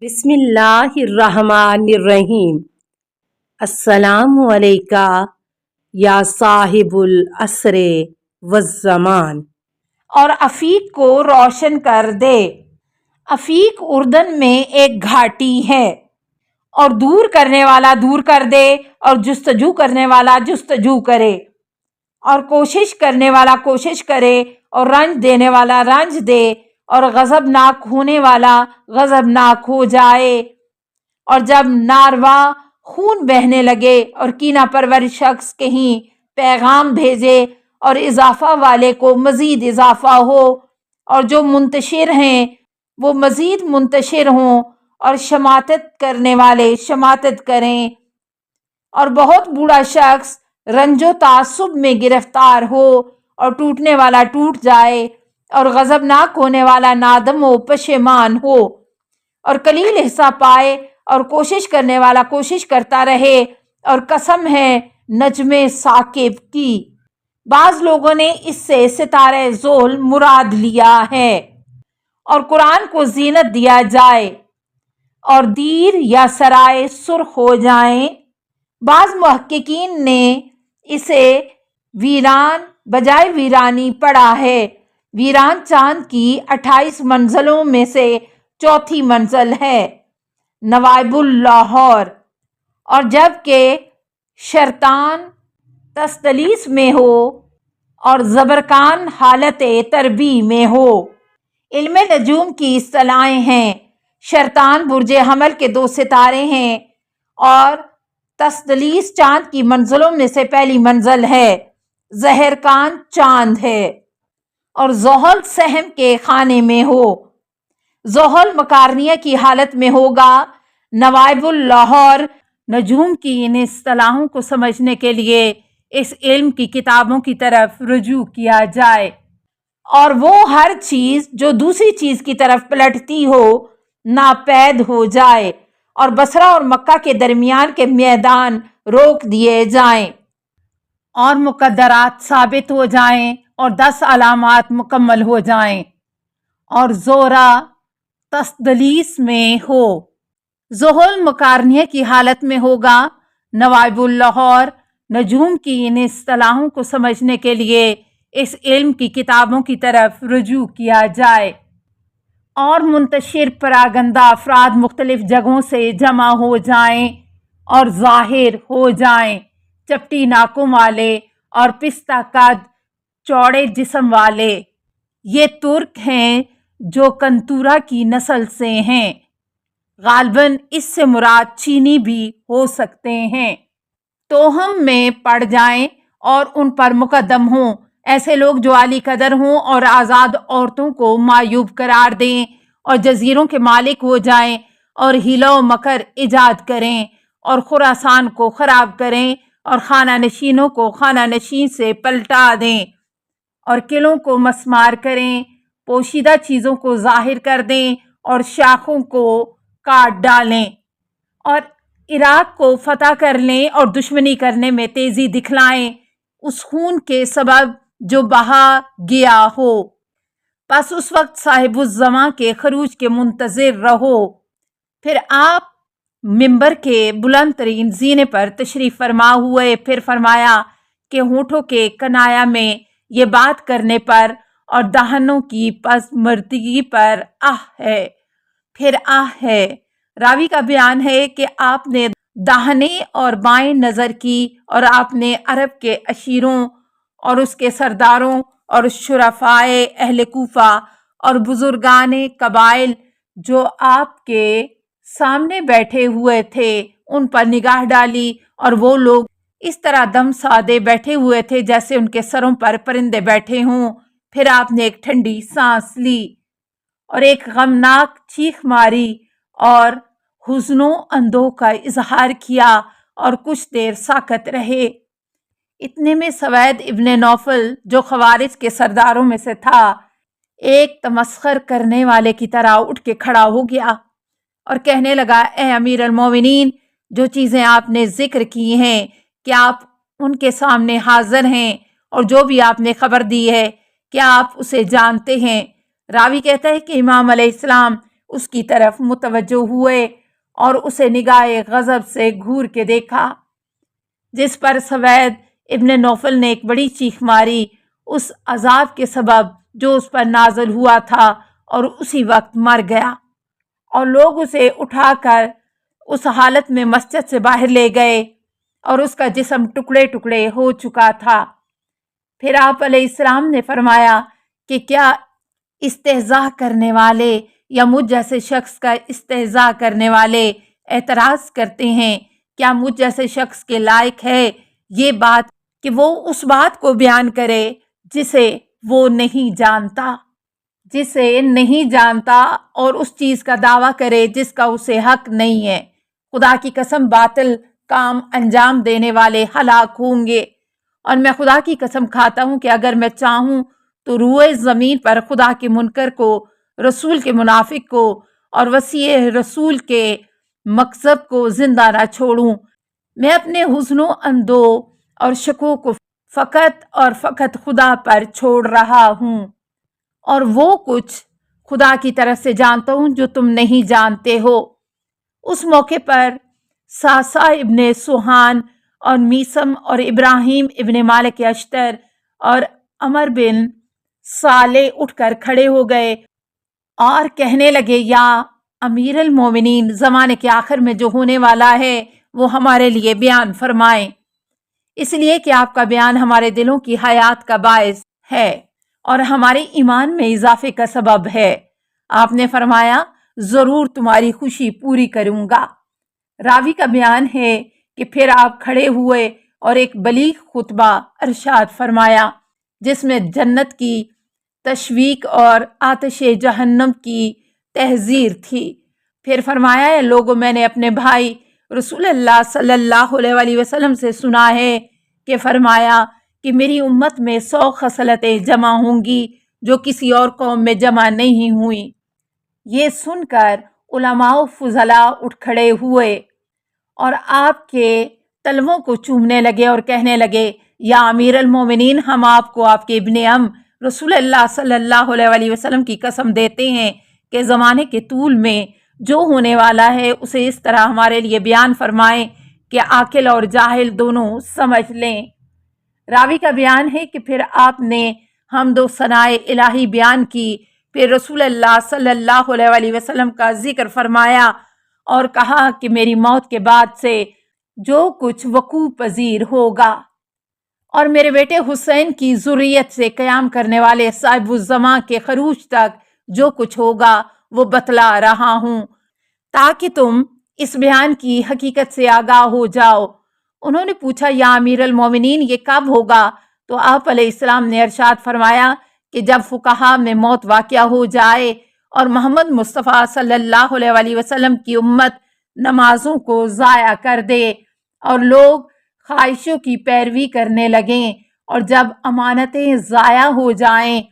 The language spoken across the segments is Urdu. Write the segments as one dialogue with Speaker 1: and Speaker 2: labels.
Speaker 1: بسم اللہ الرحمن الرحیم۔ السلام علیکہ یا صاحب العصر والزمان۔
Speaker 2: اور افیق کو روشن کر دے۔ افیق اردن میں ایک گھاٹی ہے، اور دور کرنے والا دور کر دے، اور جستجو کرنے والا جستجو کرے، اور کوشش کرنے والا کوشش کرے، اور رنج دینے والا رنج دے، اور غضبناک ہونے والا غضبناک ہو جائے۔ اور جب ناروا خون بہنے لگے اور کینہ پرور شخص کہیں پیغام بھیجے اور اضافہ والے کو مزید اضافہ ہو، اور جو منتشر ہیں وہ مزید منتشر ہوں، اور شماتت کرنے والے شماتت کریں، اور بہت بوڑھا شخص رنج و تعصب میں گرفتار ہو اور ٹوٹنے والا ٹوٹ جائے، اور غضبناک ہونے والا نادم و پشیمان ہو، اور قلیل حصہ پائے، اور کوشش کرنے والا کوشش کرتا رہے، اور قسم ہے نجم ثاقب کی۔ بعض لوگوں نے اس سے ستارہ زحل مراد لیا ہے۔ اور قرآن کو زینت دیا جائے اور دیر یا سرائے سرخ ہو جائیں۔ بعض محققین نے اسے ویران بجائے ویرانی پڑھا ہے۔ ویران چاند کی 28 منزلوں میں سے چوتھی منزل ہے، نوائب اللاہور۔ اور جبکہ شرطان تسدلیس میں ہو اور زبرکان حالت تربی میں ہو۔ علم نجوم کی اصطلاحیں ہیں۔ شرطان برج حمل کے 2 ستارے ہیں، اور تسدلیس چاند کی منزلوں میں سے پہلی منزل ہے۔ زہرکان چاند ہے، اور زحل سہم کے خانے میں ہو۔ زحل مقارنیہ کی حالت میں ہوگا۔ نوائب اللاہور۔ نجوم کی ان اصطلاحوں کو سمجھنے کے لیے اس علم کی کتابوں کی طرف رجوع کیا جائے، اور وہ ہر چیز جو دوسری چیز کی طرف پلٹتی ہو ناپید ہو جائے، اور بصرہ اور مکہ کے درمیان کے میدان روک دیے جائیں، اور مقدرات ثابت ہو جائیں، اور 10 علامات مکمل ہو جائیں، اور زورا تسدلیس میں ہو۔ زحل مقارنیہ کی حالت میں ہوگا۔ نوائب اللاہور۔ نجوم کی ان اصطلاحوں کو سمجھنے کے لیے اس علم کی کتابوں کی طرف رجوع کیا جائے، اور منتشر پراگندہ افراد مختلف جگہوں سے جمع ہو جائیں اور ظاہر ہو جائیں، چپٹی ناکوں والے اور پستہ قد چوڑے جسم والے۔ یہ ترک ہیں جو کنتورا کی نسل سے ہیں۔ غالباً اس سے مراد چینی بھی ہو سکتے ہیں۔ توہم میں پڑ جائیں اور ان پر مقدم ہوں، ایسے لوگ جو عالی قدر ہوں اور آزاد عورتوں کو معیوب قرار دیں، اور جزیروں کے مالک ہو جائیں، اور حیلہ و مکر ایجاد کریں، اور خراسان کو خراب کریں، اور خانہ نشینوں کو خانہ نشین سے پلٹا دیں، اور قلعوں کو مسمار کریں، پوشیدہ چیزوں کو ظاہر کر دیں، اور شاخوں کو کاٹ ڈالیں، اور عراق کو فتح کر لیں اور دشمنی کرنے میں تیزی دکھلائیں، اس خون کے سبب جو بہا گیا ہو۔ پس اس وقت صاحب الزماں کے خروج کے منتظر رہو۔ پھر آپ منبر کے بلند ترین زینے پر تشریف فرما ہوئے، پھر فرمایا کہ ہونٹوں کے کنایا میں یہ بات کرنے پر اور دہنوں کی پس مردگی پر ہے، پھر ہے۔ راوی کا بیان ہے کہ آپ نے داہنے اور بائیں نظر کی، اور آپ نے عرب کے عشیروں اور اس کے سرداروں اور شرفائے اہل کوفہ اور بزرگان قبائل جو آپ کے سامنے بیٹھے ہوئے تھے ان پر نگاہ ڈالی، اور وہ لوگ اس طرح دم سادے بیٹھے ہوئے تھے جیسے ان کے سروں پر پرندے بیٹھے ہوں۔ پھر آپ نے ایک ٹھنڈی سانس لی اور ایک غمناک چیخ ماری، اور حزن و اندوہ کا اظہار کیا، اور کچھ دیر ساکت رہے۔ اتنے میں سوید ابن نوفل جو خوارج کے سرداروں میں سے تھا، ایک تمسخر کرنے والے کی طرح اٹھ کے کھڑا ہو گیا اور کہنے لگا، اے امیر المومنین، جو چیزیں آپ نے ذکر کی ہیں کیا آپ ان کے سامنے حاضر ہیں؟ اور جو بھی آپ نے خبر دی ہے کیا آپ اسے جانتے ہیں؟ راوی کہتا ہے کہ امام علیہ السلام اس کی طرف متوجہ ہوئے اور اسے نگاہ غضب سے گھور کے دیکھا، جس پر سوید ابن نوفل نے ایک بڑی چیخ ماری اس عذاب کے سبب جو اس پر نازل ہوا تھا، اور اسی وقت مر گیا، اور لوگ اسے اٹھا کر اس حالت میں مسجد سے باہر لے گئے اور اس کا جسم ٹکڑے ٹکڑے ہو چکا تھا۔ پھر آپ علیہ السلام نے فرمایا کہ کیا استہزاء کرنے والے یا مجھ جیسے شخص کا استہزاء کرنے والے اعتراض کرتے ہیں، کیا مجھ جیسے شخص کے لائق ہے یہ بات کہ وہ اس بات کو بیان کرے جسے وہ نہیں جانتا اور اس چیز کا دعویٰ کرے جس کا اسے حق نہیں ہے؟ خدا کی قسم باطل کام انجام دینے والے ہلاک ہوں گے، اور میں خدا کی قسم کھاتا ہوں کہ اگر میں چاہوں تو روئے زمین پر خدا کے منکر کو، رسول کے منافق کو اور وسیع رسول کے مکذب کو زندہ نہ چھوڑوں۔ میں اپنے حزن و اندو اور شکوک کو فقط اور فقط خدا پر چھوڑ رہا ہوں، اور وہ کچھ خدا کی طرف سے جانتا ہوں جو تم نہیں جانتے ہو۔ اس موقع پر ساسا ابن سوہان اور میسم اور ابراہیم ابن مالک اشتر اور عمر بن صالح اٹھ کر کھڑے ہو گئے اور کہنے لگے، یا امیر المومنین، زمانے کے آخر میں جو ہونے والا ہے وہ ہمارے لیے بیان فرمائیں، اس لیے کہ آپ کا بیان ہمارے دلوں کی حیات کا باعث ہے اور ہمارے ایمان میں اضافے کا سبب ہے۔ آپ نے فرمایا، ضرور تمہاری خوشی پوری کروں گا۔ راوی کا بیان ہے کہ پھر آپ کھڑے ہوئے اور ایک بلیغ خطبہ ارشاد فرمایا جس میں جنت کی تشویق اور آتش جہنم کی تحذیر تھی۔ پھر فرمایا، اے لوگوں، میں نے اپنے بھائی رسول اللہ صلی اللہ علیہ وآلہ وسلم سے سنا ہے کہ فرمایا کہ میری امت میں 100 خصلتیں جمع ہوں گی جو کسی اور قوم میں جمع نہیں ہوئیں۔ یہ سن کر علماء و فضلاء اٹھ کھڑے ہوئے اور آپ کے تلووں کو چومنے لگے اور کہنے لگے، یا امیر المومنین، ہم آپ کو آپ کے ابن ام رسول اللہ صلی اللہ علیہ وآلہ وسلم کی قسم دیتے ہیں کہ زمانے کے طول میں جو ہونے والا ہے اسے اس طرح ہمارے لیے بیان فرمائیں کہ عاقل اور جاہل دونوں سمجھ لیں۔ راوی کا بیان ہے کہ پھر آپ نے حمد و ثناء الہی بیان کی، پھر رسول اللہ صلی اللہ علیہ وآلہ وسلم کا ذکر فرمایا اور کہا کہ میری موت کے بعد سے جو کچھ وقوع پذیر ہوگا اور میرے بیٹے حسین کی ذریت سے قیام کرنے والے صاحب الزماں کے خروج تک جو کچھ ہوگا وہ بتلا رہا ہوں تاکہ تم اس بیان کی حقیقت سے آگاہ ہو جاؤ۔ انہوں نے پوچھا، یا امیر المومنین، یہ کب ہوگا؟ تو آپ علیہ السلام نے ارشاد فرمایا کہ جب فقہا میں موت واقع ہو جائے اور محمد مصطفیٰ صلی اللہ علیہ وآلہ وسلم کی امت نمازوں کو ضائع کر دے اور لوگ خواہشوں کی پیروی کرنے لگیں، اور جب امانتیں ضائع ہو جائیں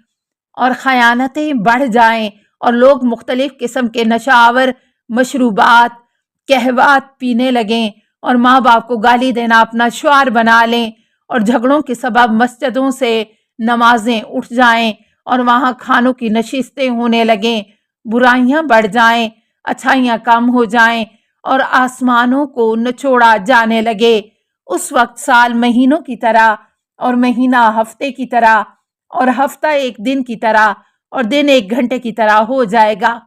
Speaker 2: اور خیانتیں بڑھ جائیں اور لوگ مختلف قسم کے نشاور مشروبات قہوات پینے لگیں اور ماں باپ کو گالی دینا اپنا شعار بنا لیں اور جھگڑوں کے سبب مسجدوں سے نمازیں اٹھ جائیں اور وہاں کھانوں کی نشستیں ہونے لگیں، برائیاں بڑھ جائیں، اچھائیاں کم ہو جائیں اور آسمانوں کو نچوڑا جانے لگے، اس وقت سال مہینوں کی طرح اور مہینہ ہفتے کی طرح اور ہفتہ ایک دن کی طرح اور دن ایک گھنٹے کی طرح ہو جائے گا۔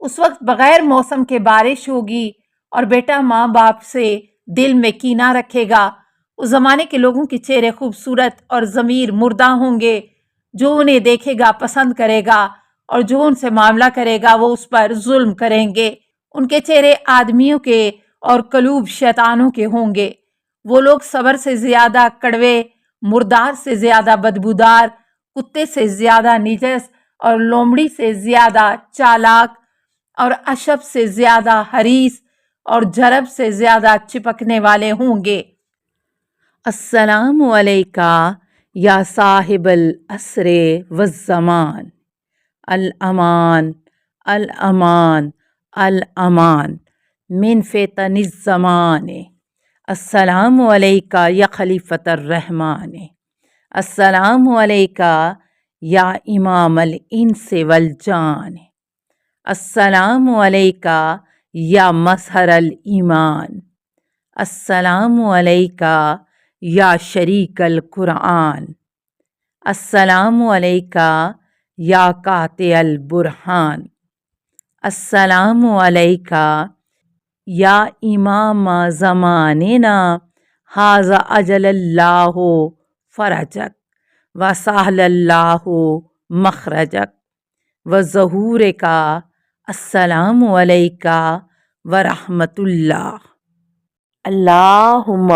Speaker 2: اس وقت بغیر موسم کے بارش ہوگی اور بیٹا ماں باپ سے دل میں کینہ رکھے گا۔ اس زمانے کے لوگوں کے چہرے خوبصورت اور ضمیر مردہ ہوں گے، جو انہیں دیکھے گا پسند کرے گا اور جو ان سے معاملہ کرے گا وہ اس پر ظلم کریں گے۔ ان کے چہرے آدمیوں کے اور قلوب شیطانوں کے ہوں گے۔ وہ لوگ صبر سے زیادہ کڑوے، مردار سے زیادہ بدبودار، کتے سے زیادہ نجس اور لومڑی سے زیادہ چالاک اور اشب سے زیادہ حریص اور جرب سے زیادہ چپکنے والے ہوں گے۔
Speaker 1: السلام علیکہ یا صاحب العصر والزمان، الامان الامان الامان من فتن الزمان، السلام علیکہ یا خلیفۃ الرحمن، السلام علیکہ یا امام الانس والجان، السلام علیکہ یا مظہر الایمان، السلام علیکہ یا شریک القرآن، السلام علیکہ یا قاطع البرہان، السلام علیکہ یا امام زماننا ھذا اجل اللہ فرجک وسہل اللہ مخرجک وظہور کا، السلام علیکہ ورحمۃ اللہ۔ اللہم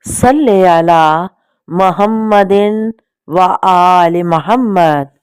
Speaker 1: صلی علی محمد و آل محمد۔